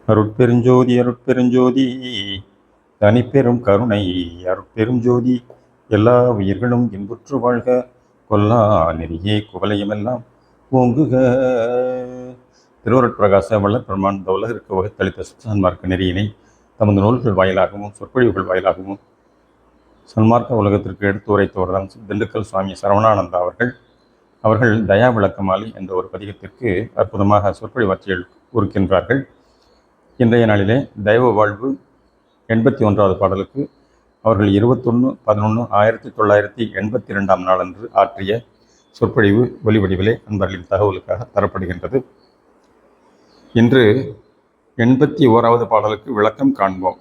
அருட்பெருஞ்சோதி அருட்பெருஞ்சோதி தனிப்பெரும் கருணை அருட்பெருஞ்சோதி எல்லா உயிர்களும் இன்புற்று வாழ்க கொல்லா நெறியே குவலையுமெல்லாம் ஓங்குக. திருவருட்பிரகாச வள்ளல் பெருமான் இந்த உலகிற்கு வகுத்தளித்த சன்மார்க்க நெறியினை தமது நூல்கள் வாயிலாகவும் சொற்பொழிவுகள் வாயிலாகவும் சன்மார்க்க உலகத்திற்கு எடுத்து உரைத்தவர்தான் திண்டுக்கல் சுவாமி சரவணானந்தா அவர்கள் தயா விளக்கமாலி என்ற ஒரு பதிகத்திற்கு அற்புதமாக சொற்பொழிவாற்றியல் கூறுகின்றார்கள். இன்றைய நாளிலே தெய்வ வாழ்வு 81வது பாடலுக்கு அவர்கள் 21/11/1982 நாளன்று ஆற்றிய சொற்பொழிவு ஒலிவடிவிலே அன்பர்களின் தகவலுக்காக தரப்படுகின்றது. இன்று 81வது பாடலுக்கு விளக்கம் காண்போம்.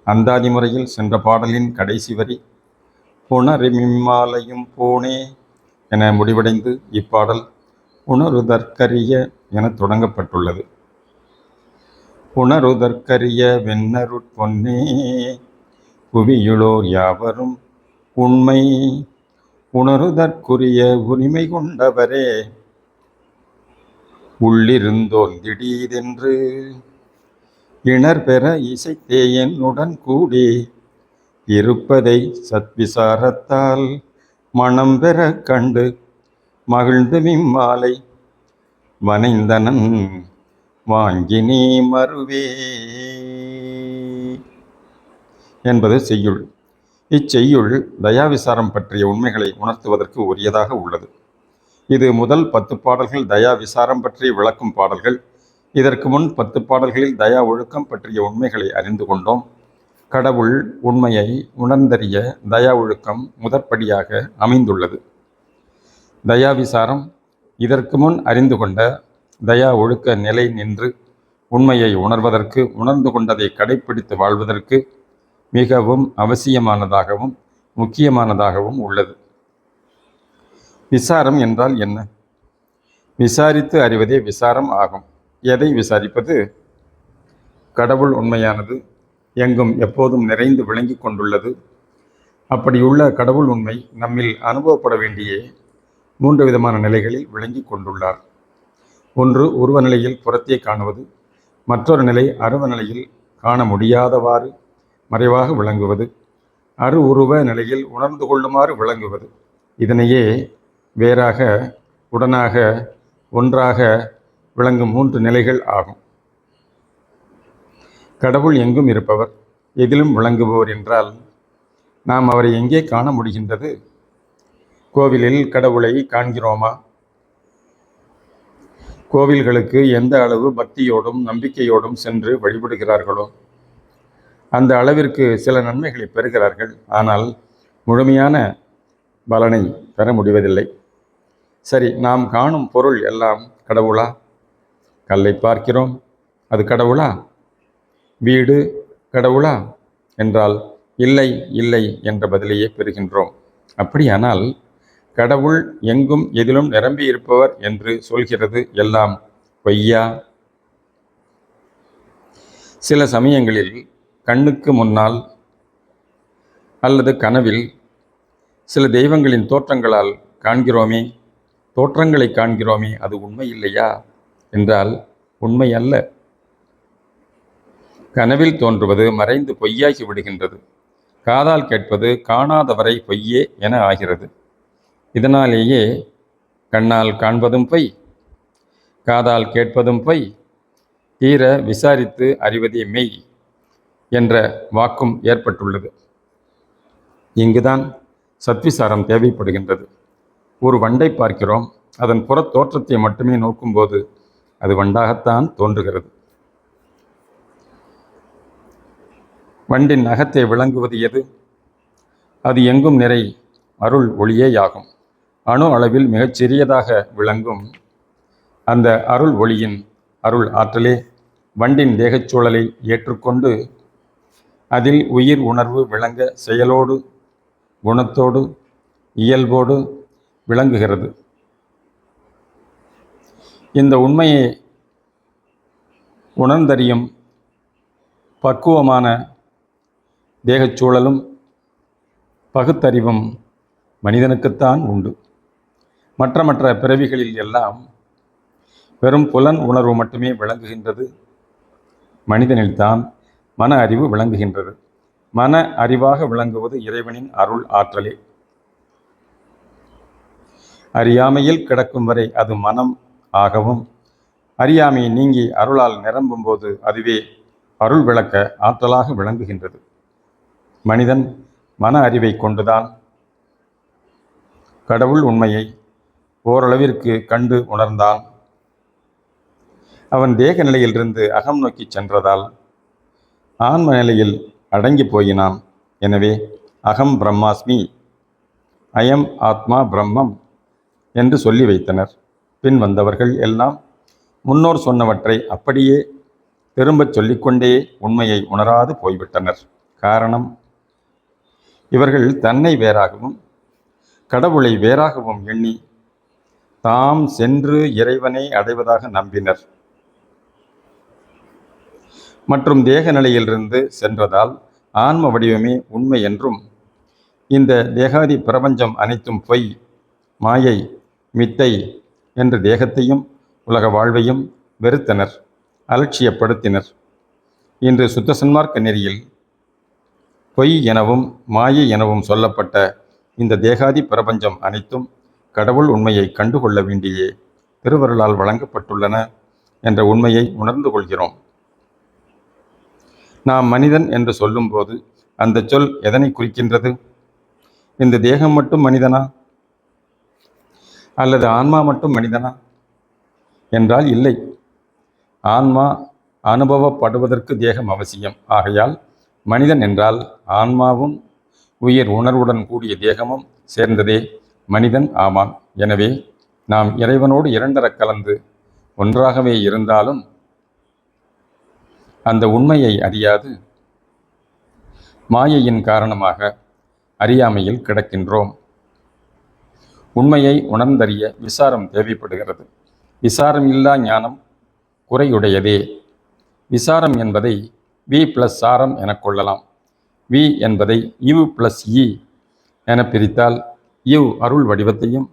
அந்தாதி முறையில் சென்ற பாடலின் கடைசி வரி புணரிமிம்மாலையும் போனே என முடிவடைந்து இப்பாடல் உணருதற்கரிய என தொடங்கப்பட்டுள்ளது. உணருதற்கரிய வெண்ணருட்பொன்னே புவியுளோர் யாவரும் உண்மை உணருதற்குரிய உரிமை கொண்டவரே உள்ளிருந்தோன் திடீரென்று இணர் பெற இசைத்தே என்னுடன் கூடி இருப்பதை சத்விசாரத்தால் மனம் பெற கண்டு மகிழ்ந்து விம்மாலை வனைந்தனன் வாங்கினே மறுவே என்பது செய்யுள். இச்செய்யுள் தயாவிசாரம் பற்றிய உண்மைகளை உணர்த்துவதற்கு உரியதாக உள்ளது. இது முதல் 10 பாடல்கள் தயா விசாரம் பற்றி விளக்கும் பாடல்கள். இதற்கு முன் 10 பாடல்களில் தயா ஒழுக்கம் பற்றிய உண்மைகளை அறிந்து கொண்டோம். கடவுள் உண்மையை உணர்ந்தறிய தயா ஒழுக்கம் முதற்படியாக அமைந்துள்ளது. தயா விசாரம் இதற்கு முன் அறிந்து கொண்ட தயா ஒழுக்க நிலை நின்று உண்மையை உணர்வதற்கு, உணர்ந்து கொண்டதை கடைப்பிடித்து வாழ்வதற்கு மிகவும் அவசியமானதாகவும் முக்கியமானதாகவும் உள்ளது. விசாரம் என்றால் என்ன? விசாரித்து அறிவதே விசாரம் ஆகும். எதை விசாரிப்பது? கடவுள் உண்மையானது, எங்கும் எப்போதும் நிறைந்து விளங்கி கொண்டுள்ளது. அப்படியுள்ள கடவுள் உண்மை நம்மில் அனுபவப்பட வேண்டிய 3 விதமான நிலைகளில் விளங்கி கொண்டுள்ளார். ஒன்று உருவ நிலையில் புறத்தே காணுவது, மற்றொரு நிலை அருவ நிலையில் காண முடியாதவாறு மறைவாக விளங்குவது, அரு உருவ நிலையில் உணர்ந்து கொள்ளுமாறு விளங்குவது. இதனையே வேறாக, உடனாக, ஒன்றாக விளங்கும் 3 நிலைகள் ஆகும். கடவுள் எங்கும் இருப்பவர், எதிலும் விளங்குபவர் என்றால் நாம் அவரை எங்கே காண முடிகின்றது? கோவிலில் கடவுளை காண்கிறோமா? கோவில்களுக்கு எந்த அளவு பக்தியோடும் நம்பிக்கையோடும் சென்று வழிபடுகிறார்களோ அந்த அளவிற்கு சில நன்மைகளை பெறுகிறார்கள். ஆனால் முழுமையான பலனை பெற முடிவதில்லை. சரி, நாம் காணும் பொருள் எல்லாம் கடவுளா? கல்லை பார்க்கிறோம், அது கடவுளா? வீடு கடவுளா என்றால் இல்லை இல்லை என்ற பதிலையே பெறுகின்றோம். அப்படியானால் கடவுள் எங்கும் எதிலும் நிரம்பி இருப்பவர் என்று சொல்கிறது எல்லாம் பொய்யா? சில சமயங்களில் கண்ணுக்கு முன்னால் அல்லது கனவில் சில தெய்வங்களின் தோற்றங்களால் காண்கிறோமே, தோற்றங்களை காண்கிறோமே, அது உண்மை இல்லையா என்றால் உண்மை அல்ல. கனவில் தோன்றுவது மறைந்து பொய்யாகி விடுகின்றது. காதால் கேட்பது காணாதவரை பொய்யே என ஆகிறது. இதனாலேயே கண்ணால் காண்பதும் பொய், காதால் கேட்பதும் பொய், தீர விசாரித்து அறிவதே மெய் என்ற வாக்கும் ஏற்பட்டுள்ளது. இங்குதான் சத்விசாரம் தேவைப்படுகின்றது. ஒரு வண்டை பார்க்கிறோம், அதன் புற தோற்றத்தை மட்டுமே நோக்கும்போது அது வண்டாகத்தான் தோன்றுகிறது. வண்டின் அகத்தை விளங்குவது எது? அது எங்கும் நிறை அருள் ஒளியேயாகும். அணு அளவில் மிகச் சிறியதாக விளங்கும் அந்த அருள் ஒளியின் அருள் ஆற்றலே வண்டின் தேகச்சூழலை ஏற்றுக்கொண்டு அதில் உயிர் உணர்வு விளங்க செயலோடு குணத்தோடு இயல்போடு விளங்குகிறது. இந்த உண்மையை உணர்ந்தறியும் பக்குவமான தேகச்சூழலும் பகுத்தறிவும் மனிதனுக்குத்தான் உண்டு. மற்ற பிறவிகளில் எல்லாம் வெறும் புலன் உணர்வு மட்டுமே விளங்குகின்றது. மனிதனில்தான் மன அறிவு விளங்குகின்றது. மன அறிவாக விளங்குவது இறைவனின் அருள் ஆற்றலே. அறியாமையில் கிடக்கும் வரை அது மனம் ஆகவும், அறியாமை நீங்கி அருளால் நிரம்பும் போது அதுவே அருள் விளக்க ஆற்றலாக விளங்குகின்றது. மனிதன் மன அறிவை கொண்டுதான் கடவுள் உண்மையை ஓரளவிற்கு கண்டு உணர்ந்தான். அவன் தேக நிலையிலிருந்து அகம் நோக்கி சென்றதால் ஆன்ம நிலையில் அடங்கி போயினான். எனவே அகம் பிரம்மாஸ்மி, அயம் ஆத்மா பிரம்மம் என்று சொல்லி வைத்தனர். பின் வந்தவர்கள் எல்லாம் முன்னோர் சொன்னவற்றை அப்படியே திரும்பச் சொல்லிக்கொண்டே உண்மையை உணராது போய்விட்டனர். காரணம், இவர்கள் தன்னை வேறாகவும் கடவுளை வேறாகவும் எண்ணி தாம் சென்று இறைவனை அடைவதாக நம்பினர். மற்றும் தேக நிலையிலிருந்து சென்றதால் ஆன்ம வடிவமே உண்மை என்றும், இந்த தேகாதி பிரபஞ்சம் அனைத்தும் பொய், மாயை, மித்தை என்று தேகத்தையும் உலக வாழ்வையும் வெறுத்தனர், அலட்சியப்படுத்தினர். இன்று சுத்த சன்மார்க்க நெறியில் பொய் எனவும் மாயை எனவும் சொல்லப்பட்ட இந்த தேகாதி பிரபஞ்சம் அனைத்தும் கடவுள் உண்மையை கண்டுகொள்ள வேண்டியே திருவருளால் வழங்கப்பட்டுள்ளன என்ற உண்மையை உணர்ந்து கொள்கிறோம். நாம் மனிதன் என்று சொல்லும்போது அந்த சொல் எதனை குறிக்கின்றது? இந்த தேகம் மட்டும் மனிதனா அல்லது ஆன்மா மட்டும் மனிதனா என்றால் இல்லை. ஆன்மா அனுபவப்படுவதற்கு தேகம் அவசியம். ஆகையால் மனிதன் என்றால் ஆன்மாவும் உயிர் உணர்வுடன் கூடிய தேகமும் சேர்ந்ததே மனிதன் ஆவான். எனவே நாம் இறைவனோடு இரண்டர கலந்து ஒன்றாகவே இருந்தாலும் அந்த உண்மையை அறியாது மாயையின் காரணமாக அறியாமையில் கிடக்கின்றோம். உண்மையை உணர்ந்தறிய விசாரம் தேவைப்படுகிறது. விசாரம் இல்லா ஞானம் குறையுடையதே. விசாரம் என்பதை வி + சாரம் என கொள்ளலாம். வி என்பதை இவ் + இ என பிரித்தால் இவ் அருள் வடிவத்தையும்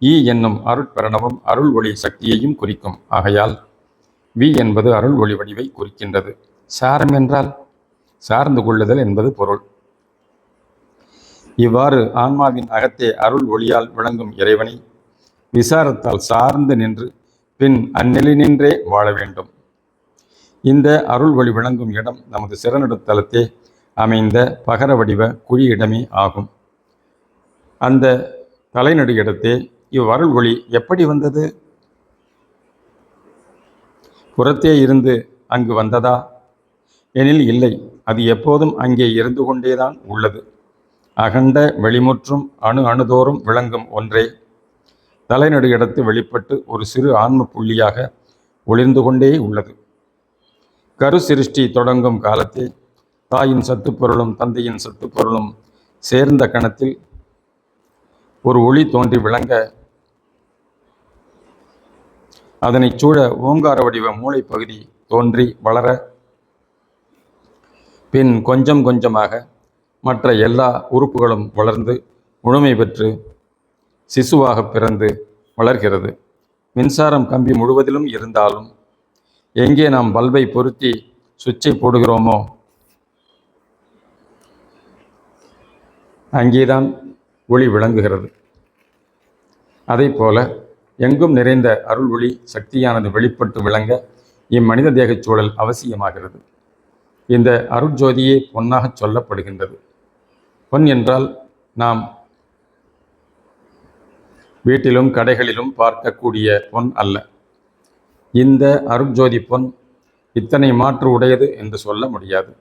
இ என்னும் அருட்பெறனவும் அருள் ஒளி சக்தியையும் குறிக்கும். ஆகையால் வி என்பது அருள் ஒளி வடிவை குறிக்கின்றது. சாரம் என்றால் சார்ந்து கொள்ளுதல் என்பது பொருள். இவ்வாறு ஆன்மாவின் அகத்தே அருள் ஒளியால் விளங்கும் இறைவனை விசாரத்தால் சார்ந்து நின்று பின் அந்நிலை நின்றே வாழ வேண்டும். இந்த அருள் ஒளி விளங்கும் இடம் நமது சிறநடுத்தலத்தே அமைந்த பகர வடிவ குழியிடமே ஆகும். அந்த தலைநடு இடத்தே இவ்வருள் ஒளி எப்படி வந்தது? புறத்தே இருந்து அங்கு வந்ததா எனில் இல்லை. அது எப்போதும் அங்கே இருந்து கொண்டேதான் உள்ளது. அகண்ட வெளிமுற்றும் அணுதோறும் விளங்கும் ஒன்றே தலைநடு இடத்து வெளிப்பட்டு ஒரு சிறு ஆன்ம புள்ளியாக ஒளிர்ந்து கொண்டே உள்ளது. கரு சிருஷ்டி தொடங்கும் காலத்தே தாயின் சத்துப்பொருளும் தந்தையின் சத்துப்பொருளும் சேர்ந்த கணத்தில் ஒரு ஒளி தோன்றி விளங்க, அதனைச் சூழ ஓங்கார வடிவ மூளை பகுதி தோன்றி வளர, பின் கொஞ்சம் கொஞ்சமாக மற்ற எல்லா உறுப்புகளும் வளர்ந்து முழுமை பெற்று சிசுவாக பிறந்து வளர்கிறது. மின்சாரம் கம்பி முழுவதிலும் இருந்தாலும் எங்கே நாம் பல்பை பொருத்தி சுவிட்சை போடுகிறோமோ அங்கேதான் ஒளி விளங்குகிறது. அதைப்போல எங்கும் நிறைந்த அருள் ஒளி சக்தியானது வெளிப்பட்டு விளங்க இம்மனித தேகச் சூழல் அவசியமாகிறது. இந்த அருட்ஜோதியே பொன்னாக சொல்லப்படுகின்றது. பொன் என்றால் நாம் வீட்டிலும் கடைகளிலும் பார்க்கக்கூடிய பொன் அல்ல. இந்த அருட்ஜோதி பொன் இத்தனை மாற்று உடையது என்று சொல்ல முடியாது.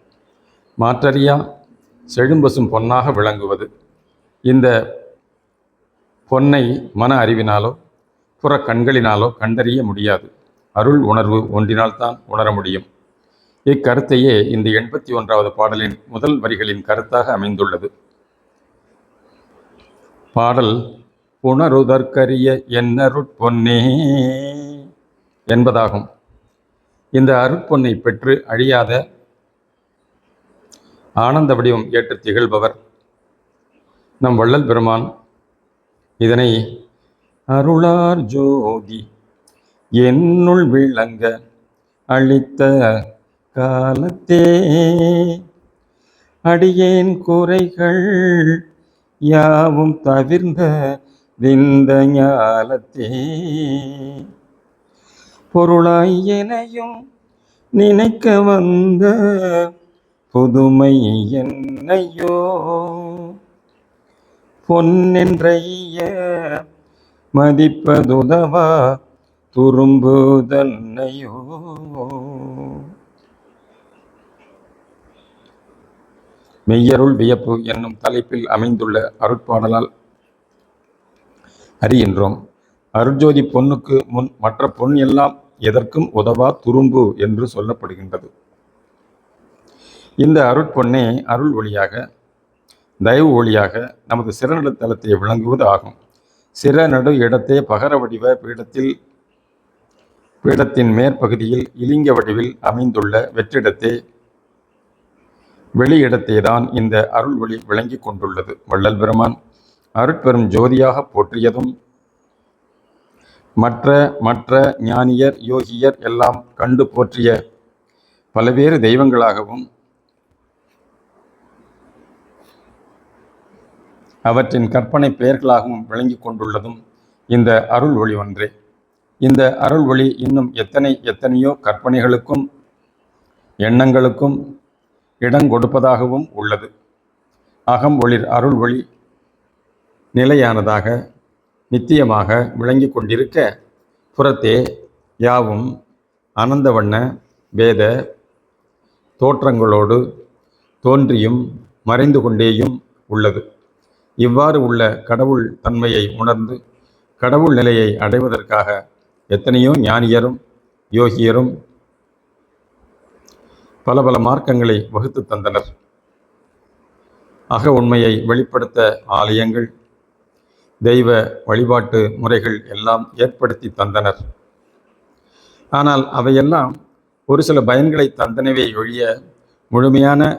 மாற்றறியா செழும்பசும் பொன்னாக விளங்குவது. இந்த பொன்னை மன அறிவினாலோ புற கண்களினாலோ கண்டறிய முடியாது. அருள் உணர்வு ஒன்றினால்தான் உணர முடியும். இக்கருத்தையே இந்த 81வது பாடலின் முதல் வரிகளின் கருத்தாக அமைந்துள்ளது. பாடல் உணருதற்கரிய என்னருட்பொன்னே என்பதாகும். இந்த அருட்பொன்னை பெற்று அழியாத ஆனந்த வடிவம் ஏற்று திகழ்பவர் நம் வள்ளல் பெருமான். இதனை அருளார் ஜோதி என்னுள் விளங்க அளித்த காலத்தே அடியேன் குறைகள் யாவும் தவிர்ந்த விந்த ஞாலத்தே பொருளாய் எனையும் நினைக்க வந்த புதுமை என்னையோ பொன்னென்றைய மதிப்பதுதவா துரும்பு தன்னையோ. மெய்யருள் வியப்பு என்னும் தலைப்பில் அமைந்துள்ள அருட்பாடலால் அறிகின்றோம். அருட்ஜோதி பொன்னுக்கு முன் மற்ற பொன் எல்லாம் எதற்கும் உதவா துரும்பு என்று சொல்லப்படுகின்றது. இந்த அருட்பொன்னே அருள் ஒளியாக, தயவு ஒளியாக நமது சிறநடு தலத்தை விளங்குவது ஆகும். சிறநடு இடத்தே பகர வடிவ பீடத்தின் மேற்பகுதியில் இலிங்க வடிவில் அமைந்துள்ள வெற்றிடத்தே வெளியிடத்தே தான் இந்த அருள் ஒளி விளங்கி கொண்டுள்ளது. வள்ளல் பெருமான் அருட்பெரும் ஜோதியாக போற்றியதும் மற்ற ஞானியர் யோகியர் எல்லாம் கண்டு போற்றிய பல்வேறு தெய்வங்களாகவும் அவற்றின் கற்பனை பெயர்களாகவும் விளங்கி கொண்டுள்ளதும் இந்த அருள் ஒளி ஒன்றே. இந்த அருள் ஒளி இன்னும் எத்தனையோ கற்பனைகளுக்கும் எண்ணங்களுக்கும் இடங்கொடுப்பதாகவும் உள்ளது. அகம் ஒளிர் அருள் ஒளி நிலையானதாக நித்தியமாக விளங்கி கொண்டிருக்க, புறத்தே யாவும் அனந்த வண்ண வேத தோற்றங்களோடு தோன்றியும் மறைந்து கொண்டேயும் உள்ளது. இவ்வாறு உள்ள கடவுள் தன்மையை உணர்ந்து கடவுள் நிலையை அடைவதற்காக எத்தனையோ ஞானியரும் யோகியரும் பல மார்க்கங்களை வகுத்து தந்தனர். அக உண்மையை வெளிப்படுத்த ஆலயங்கள், தெய்வ வழிபாட்டு முறைகள் எல்லாம் ஏற்படுத்தி தந்தனர். ஆனால் அவையெல்லாம் ஒரு சில பயன்களை தந்தனவே ஒழிய முழுமையான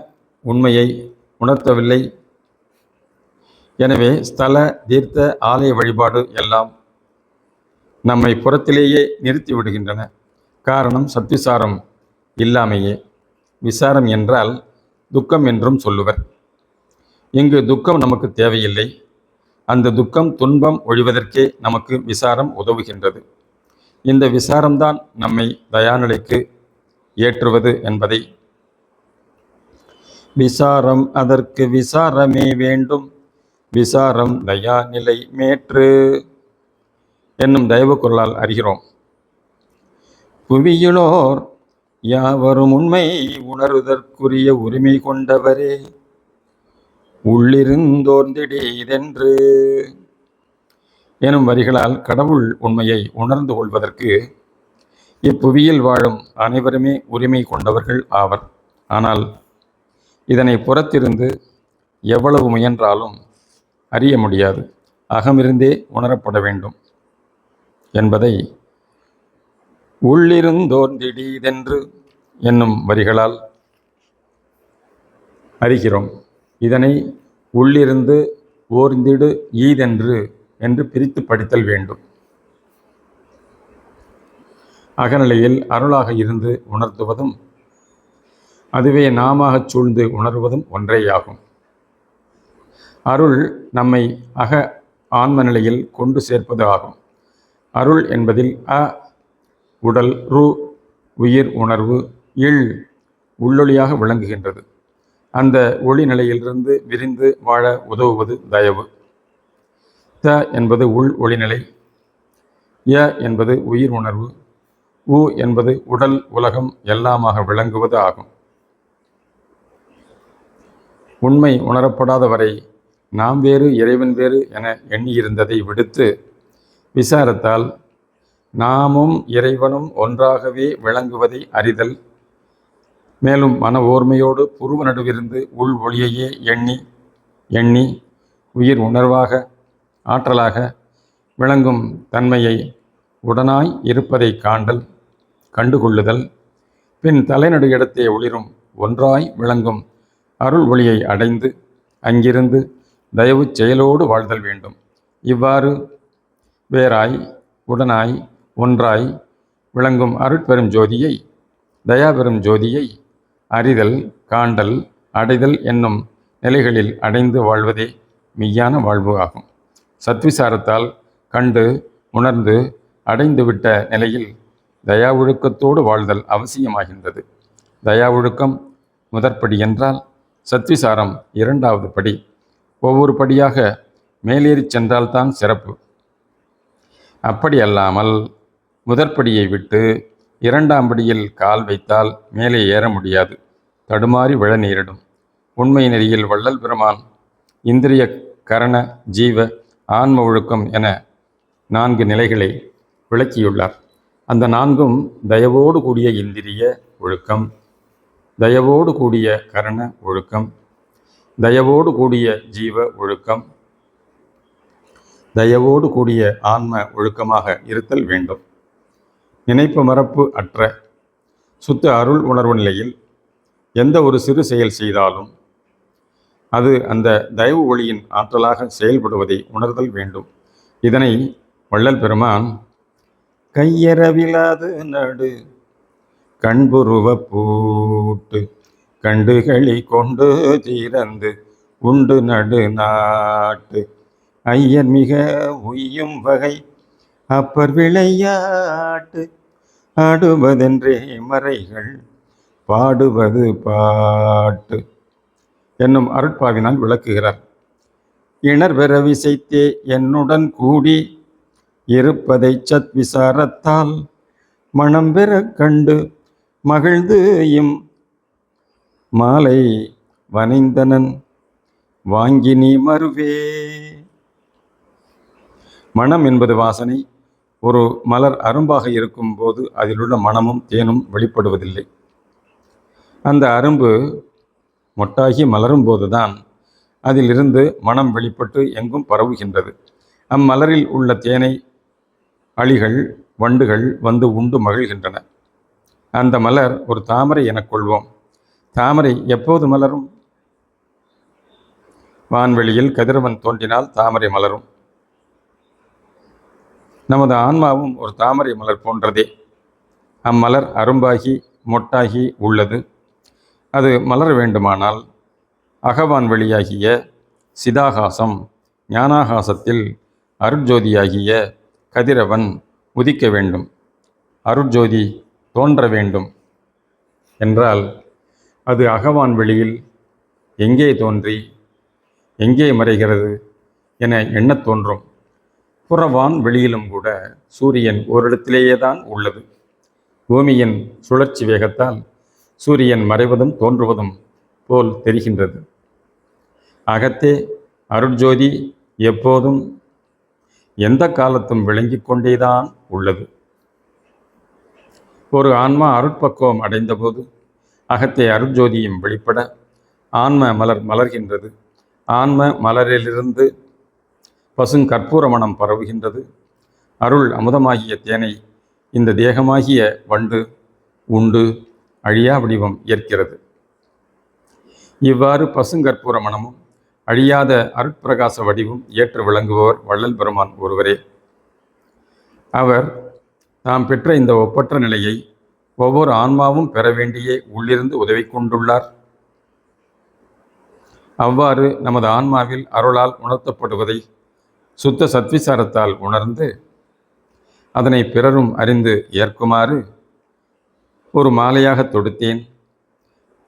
உண்மையை உணர்த்தவில்லை. எனவே ஸ்தல தீர்த்த ஆலய வழிபாடு எல்லாம் நம்மை புறத்திலேயே நிறுத்தி விடுகின்றன. காரணம் சத்விசாரம் இல்லாமையே. விசாரம் என்றால் துக்கம் என்றும் சொல்லுவர். இங்கு துக்கம் நமக்கு தேவையில்லை. அந்த துக்கம் துன்பம் ஒழிவதற்கே நமக்கு விசாரம் உதவுகின்றது. இந்த விசாரம்தான் நம்மை தயாநிலைக்கு ஏற்றுவது என்பதை விசாரம் அதற்கு விசாரமே வேண்டும், விசாரம் தயாநிலை மேற்று என்னும் தயவு குரலால் அறிகிறோம். புவியிலோர் யாவரும் உண்மை உணர்வதற்குரிய உரிமை கொண்டவரே உள்ளிருந்தோர்ந்திடீதென்று எனும் வரிகளால் கடவுள் உண்மையை உணர்ந்து கொள்வதற்கு இப்புவியில் வாழும் அனைவருமே உரிமை கொண்டவர்கள் ஆவர். ஆனால் இதனை புறத்திருந்து எவ்வளவு முயன்றாலும் அறிய முடியாது. அகமிருந்தே உணரப்பட வேண்டும் என்பதை உள்ளிருந்தோர்ந்திடீதென்று என்னும் வரிகளால் அறிகிறோம். இதனை உள்ளிருந்து ஓர்ந்திடு ஈதென்று என்று பிரித்து படித்தல் வேண்டும். அகநிலையில் அருளாக இருந்து உணர்த்துவதும் அதுவே நாம சூழ்ந்து உணர்வதும் ஒன்றேயாகும். அருள் நம்மை அக ஆன்ம நிலையில் கொண்டு சேர்ப்பது ஆகும். அருள் என்பதில் உடல், உயிர், உணர்வு, உள்ளொளியாக விளங்குகின்றது. அந்த ஒளி நிலையிலிருந்து விரிந்து வாழ உதவுவது தயவு. என்பது உள் ஒளிநிலை, என்பது உயிர் உணர்வு, என்பது உடல் உலகம் எல்லாமாக விளங்குவது ஆகும். உண்மை உணரப்படாத வரை நாம் வேறு இறைவன் வேறு என எண்ணியிருந்ததை விடுத்து விசாரத்தால் நாமும் இறைவனும் ஒன்றாகவே விளங்குவதை அறிதல், மேலும் மன ஓர்மையோடு புருவ நடுவிருந்து உள் ஒளியையே எண்ணி உயிர் உணர்வாக ஆற்றலாக விளங்கும் தன்மையை உடனாய் இருப்பதை கண்டுகொள்ளுதல், பின் தலைநடு இடத்தே ஒளிரும் ஒன்றாய் விளங்கும் அருள் ஒளியை அடைந்து அங்கிருந்து தயவு செயலோடு வாழ்தல் வேண்டும். இவ்வாறு வேறாய் உடனாய் ஒன்றாய் விளங்கும் அருட்பெரும் ஜோதியை, தயாபெரும் ஜோதியை அறிதல், காண்டல், அடைதல் என்னும் நிலைகளில் அடைந்து வாழ்வதே மெய்யான வாழ்வு ஆகும். சத்விசாரத்தால் கண்டு உணர்ந்து அடைந்துவிட்ட நிலையில் தயா ஒழுக்கத்தோடு வாழ்தல் அவசியமாகின்றது. தயா ஒழுக்கம் முதற்படி என்றால் சத்விசாரம் இரண்டாவது படி. ஒவ்வொரு படியாக மேலேறிச் சென்றால்தான் சிறப்பு. அப்படி அல்லாமல் முதற்படியை விட்டு இரண்டாம் படியில் கால் வைத்தால் மேலே ஏற முடியாது, தடுமாறி விழ நேரிடும். உண்மை நெறியில் வள்ளல் பெருமான் இந்திரிய, கரண, ஜீவ, ஆன்ம ஒழுக்கம் என 4 நிலைகளை விளக்கியுள்ளார். அந்த 4ம் தயவோடு கூடிய இந்திரிய ஒழுக்கம், தயவோடு கூடிய கரண ஒழுக்கம், தயவோடு கூடிய ஜீவ ஒழுக்கம், தயவோடு கூடிய ஆன்ம ஒழுக்கமாக இருத்தல் வேண்டும். நினைப்பு மறப்பு அற்ற சுத்த அருள் உணர்வு நிலையில் எந்த ஒரு சிறு செயல் செய்தாலும் அது அந்த தயவு ஒளியின் ஆற்றலாக செயல்படுவதை உணர்தல் வேண்டும். இதனை வள்ளல் பெருமான் கையறவிலாது நடு கண்புருவ பூட்டு கண்டுகளி கொண்டு தீரந்து உண்டு நடு நாட்டு ஐயர் மிக உய்யும் வகை அப்பர் விளையாட்டு ஆடுவதென்றே மறைகள் பாடுவது பாட்டு என்னும் அருட்பாவினால் விளக்குகிறார். இணர் பெற விசைத்தே என்னுடன் கூடி இருப்பதை சத் விசாரத்தால் மனம் பெற கண்டு மகிழ்ந்து இம் மாலை வனைந்தனன் வாங்கி நீ மறுவே. மனம் என்பது வாசனை. ஒரு மலர் அரும்பாக இருக்கும் போது அதிலுள்ள மனமும் தேனும் வெளிப்படுவதில்லை. அந்த அரும்பு மொட்டாகி மலரும் போதுதான் அதிலிருந்து மனம் வெளிப்பட்டு எங்கும் பரவுகின்றது. அம்மலரில் உள்ள தேனை அழிகள், வண்டுகள் வந்து உண்டு மகிழ்கின்றன. அந்த மலர் ஒரு தாமரை எனக் கொள்வோம். தாமரை எப்போது மலரும்? வான்வெளியில் கதிரவன் தோன்றினால் தாமரை மலரும். நமது ஆன்மாவும் ஒரு தாமரை மலர் போன்றதே. அம்மலர் அரும்பாகி மொட்டாகி உள்ளது. அது மலர வேண்டுமானால் அகவான் வெளியாகிய சிதாகாசம், ஞானாகாசத்தில் அருட்ஜோதியாகிய கதிரவன் உதிக்க வேண்டும், அருட்ஜோதி தோன்ற வேண்டும் என்றால் அது அகவான் வெளியில் எங்கே தோன்றி எங்கே மறைகிறது என எண்ணத் தோன்றும். புறவான் வெளியிலும் கூட சூரியன் ஓரிடத்திலேயே தான் உள்ளது. பூமியின் சுழற்சி வேகத்தால் சூரியன் மறைவதும் தோன்றுவதும் போல் தெரிகின்றது. அகத்தே அருட்ஜோதி எப்போதும் எந்த காலத்தும் விளங்கி கொண்டேதான் உள்ளது. ஒரு ஆன்மா அருட்பக்குவம் அடைந்தபோது அகத்தே அருட்ஜோதியும் வெளிப்பட ஆன்ம மலர் மலர்கின்றது. ஆன்ம மலரிலிருந்து பசுங்கற்பூர மனம் பரவுகின்றது. அருள் அமுதமாகிய தேனை இந்த தேகமாகிய வண்டு உண்டு அழியா வடிவம் ஏற்கிறது. இவ்வாறு பசுங்கற்பூர மனமும் அழியாத அருட்பிரகாச வடிவும் ஏற்று விளங்குபவர் வள்ளல் பெருமான் ஒருவரே. அவர் தாம் பெற்ற இந்த ஒப்பற்ற நிலையை ஒவ்வொரு ஆன்மாவும் பெற வேண்டியே உள்ளிருந்து உதவி கொண்டுள்ளார். அவ்வாறு நமது ஆன்மாவில் அருளால் உணர்த்தப்படுவதை சுத்த சத்விசாரத்தால் உணர்ந்து அதனை பிறரும் அறிந்து ஏற்குமாறு ஒரு மாலையாக தொடுத்தேன்.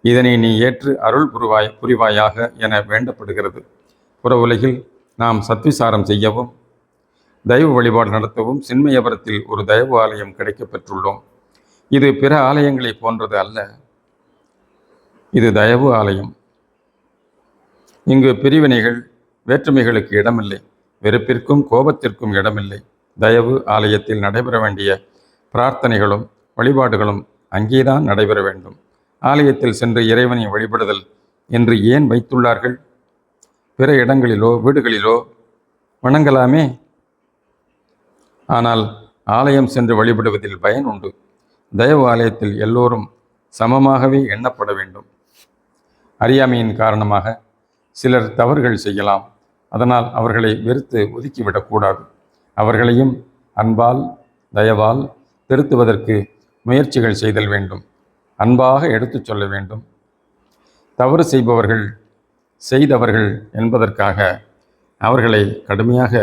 இதனை நீ ஏற்று அருள் புரிவாயாக என வேண்டப்படுகிறது. புற உலகில் நாம் சத்விசாரம் செய்யவும் தெய்வ வழிபாடு நடத்தவும் சின்மயபுரத்தில் ஒரு தெய்வ ஆலயம் கிடைக்கப் பெற்றுள்ளோம். இது பிற ஆலயங்களை போன்றது அல்ல. இது தயவு ஆலயம். இங்கு பிரிவினைகள், வேற்றுமைகளுக்கு இடமில்லை. வெறுப்பிற்கும் கோபத்திற்கும் இடமில்லை. தயவு ஆலயத்தில் நடைபெற வேண்டிய பிரார்த்தனைகளும் வழிபாடுகளும் அங்கேதான் நடைபெற வேண்டும். ஆலயத்தில் சென்று இறைவனை வழிபடுதல் என்று ஏன் வைத்துள்ளார்கள்? பிற இடங்களிலோ வீடுகளிலோ வணங்கலாமே. ஆனால் ஆலயம் சென்று வழிபடுவதில் பயன் உண்டு. தயவு ஆலயத்தில் எல்லோரும் சமமாகவே எண்ணப்பட வேண்டும். அறியாமையின் காரணமாக சிலர் தவறுகள் செய்யலாம். அதனால் அவர்களை வெறுத்து ஒதுக்கிவிடக்கூடாது. அவர்களையும் அன்பால் தயவால் திருத்துவதற்கு முயற்சிகள் செய்தல் வேண்டும். அன்பாக எடுத்துச் சொல்ல வேண்டும். தவறு செய்தவர்கள் என்பதற்காக அவர்களை கடுமையாக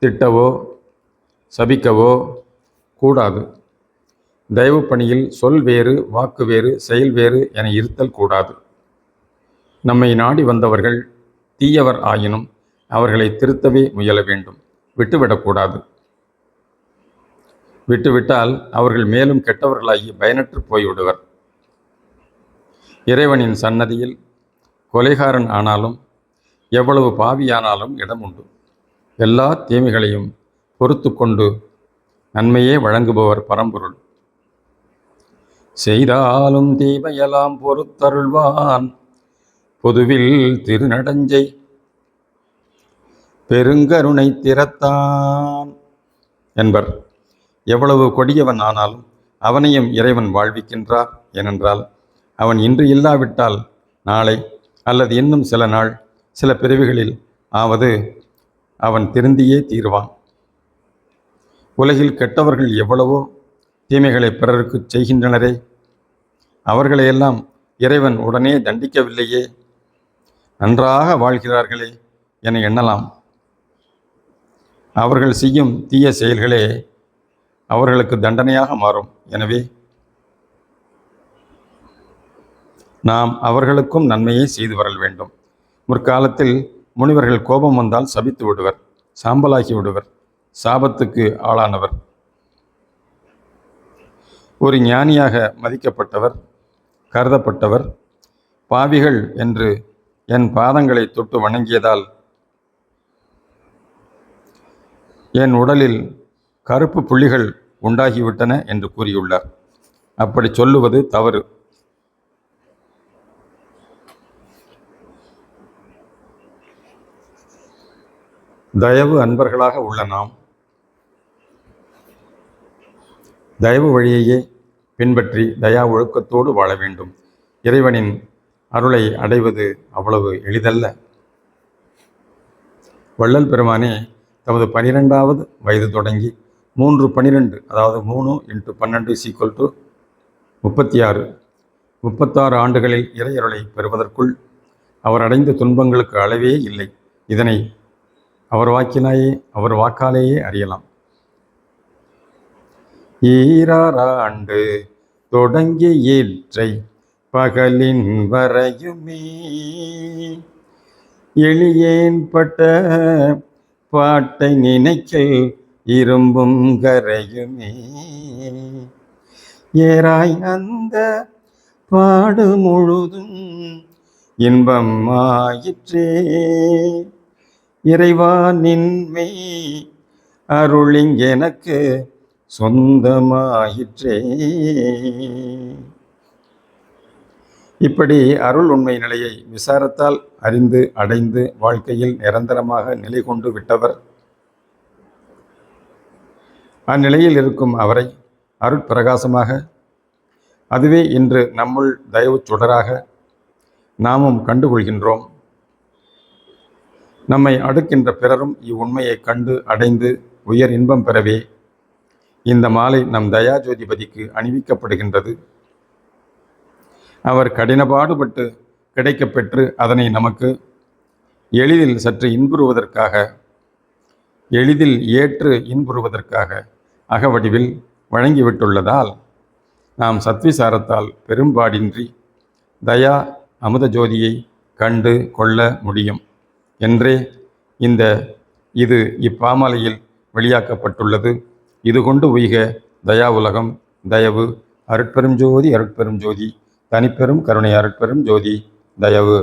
திட்டவோ சபிக்கவோ கூடாது. தயவு பணியில் சொல் வேறு, வாக்கு வேறு, செயல் வேறு என இருத்தல் கூடாது. நம்மை நாடி வந்தவர்கள் தீயவர் ஆயினும் அவர்களை திருத்தவே முயல வேண்டும். விட்டுவிடக்கூடாது. விட்டுவிட்டால் அவர்கள் மேலும் கெட்டவர்களாகி பயனற்று போய்விடுவர். இறைவனின் சன்னதியில் கொலைகாரன் ஆனாலும் எவ்வளவு பாவியானாலும் இடம் உண்டு. எல்லா தீமைகளையும் பொறுத்து கொண்டு நன்மையே வழங்குபவர் பரம்பொருள். செய்தாலும் தீமையெல்லாம் பொறுத்தருள்வான் பொதுவில் திருநடஞ்சை பெருங்கருணை திறத்தான் என்பர். எவ்வளவு கொடியவன் ஆனாலும் அவனையும் இறைவன் வாழ்விக்கின்றார். ஏனென்றால் அவன் இன்று இல்லாவிட்டால் நாளை அல்லது இன்னும் சில நாள், சில பிறவிகளில் ஆவது அவன் திருந்தியே தீருவான். உலகில் கெட்டவர்கள் எவ்வளவோ தீமைகளை பிறருக்கு செய்கின்றனரே, அவர்களையெல்லாம் இறைவன் உடனே தண்டிக்கவில்லையே, நன்றாக வாழ்கிறார்களே என எண்ணலாம். அவர்கள் செய்யும் தீய செயல்களே அவர்களுக்கு தண்டனையாக மாறும். எனவே நாம் அவர்களுக்கும் நன்மையை செய்து வரல் வேண்டும். முற்காலத்தில் முனிவர்கள் கோபம் வந்தால் சபித்து விடுவர், சாம்பலாகி விடுவர், சாபத்துக்கு ஆளானவர். ஒரு ஞானியாக மதிக்கப்பட்டவர், கருதப்பட்டவர் பாவிகள் என்று என் பாதங்களை தொட்டு வணங்கியதால் என் உடலில் கருப்பு புள்ளிகள் உண்டாகிவிட்டன என்று கூறியுள்ளார். அப்படி சொல்லுவது தவறு. தயவு அன்பர்களாக உள்ள நாம் தயவு வழியையே பின்பற்றி தயா ஒழுக்கத்தோடு வாழ வேண்டும். இறைவனின் அருளை அடைவது அவ்வளவு எளிதல்ல. வள்ளல் பெருமானே தமது 12வது வயது தொடங்கி 3×12 அதாவது 3 × 12 = 36 ஆண்டுகளில் இறையருளை பெறுவதற்குள் அவர் அடைந்த துன்பங்களுக்கு அளவே இல்லை. இதனை அவர் வாக்காலேயே அறியலாம். ஈராண்டு தொடங்கி ஈற்றை பகலின் வரையுமே எளியேன் பட்ட பாட்டை நினைக்கல் இரும்பும் கரையுமே ஏராய் அந்த பாடு முழுதும் இன்பம் ஆயிற்றே இறைவா நின்மை அருளிங்கெனக்கு சொந்தமாயிற்றே. இப்படி அருள் உண்மை நிலையை விசாரத்தால் அறிந்து அடைந்து வாழ்க்கையில் நிரந்தரமாக நிலை கொண்டு விட்டவர், அந்நிலையில் இருக்கும் அவரை அருட்பிரகாசமாக, அதுவே இன்று நம்முள் தயவு சுடராக நாமும் கண்டுகொள்கின்றோம். நம்மை அடுக்கின்ற பிறரும் இவ்வுண்மையை கண்டு அடைந்து உயர் இன்பம் பெறவே இந்த மாலை நம் தயாஜோதிபதிக்கு அணிவிக்கப்படுகின்றது. அவர் கடினபாடுபட்டு கிடைக்கப் பெற்று அதனை நமக்கு எளிதில் ஏற்று இன்புறுவதற்காக அகவடிவில் வழங்கிவிட்டுள்ளதால் நாம் சத்விசாரத்தால் பெரும்பாடின்றி தயா அமுத ஜோதியை கண்டு கொள்ள முடியும் என்றே இது இப்பாமாலையில் வெளியாக்கப்பட்டுள்ளது. இது கொண்டு உய்க தயா உலகம். தயவு அருட்பெரும் ஜோதி, அருட்பெரும் ஜோதி, தனிப்பெரும் கருணை அருட்பெரும் ஜோதி, தயவு.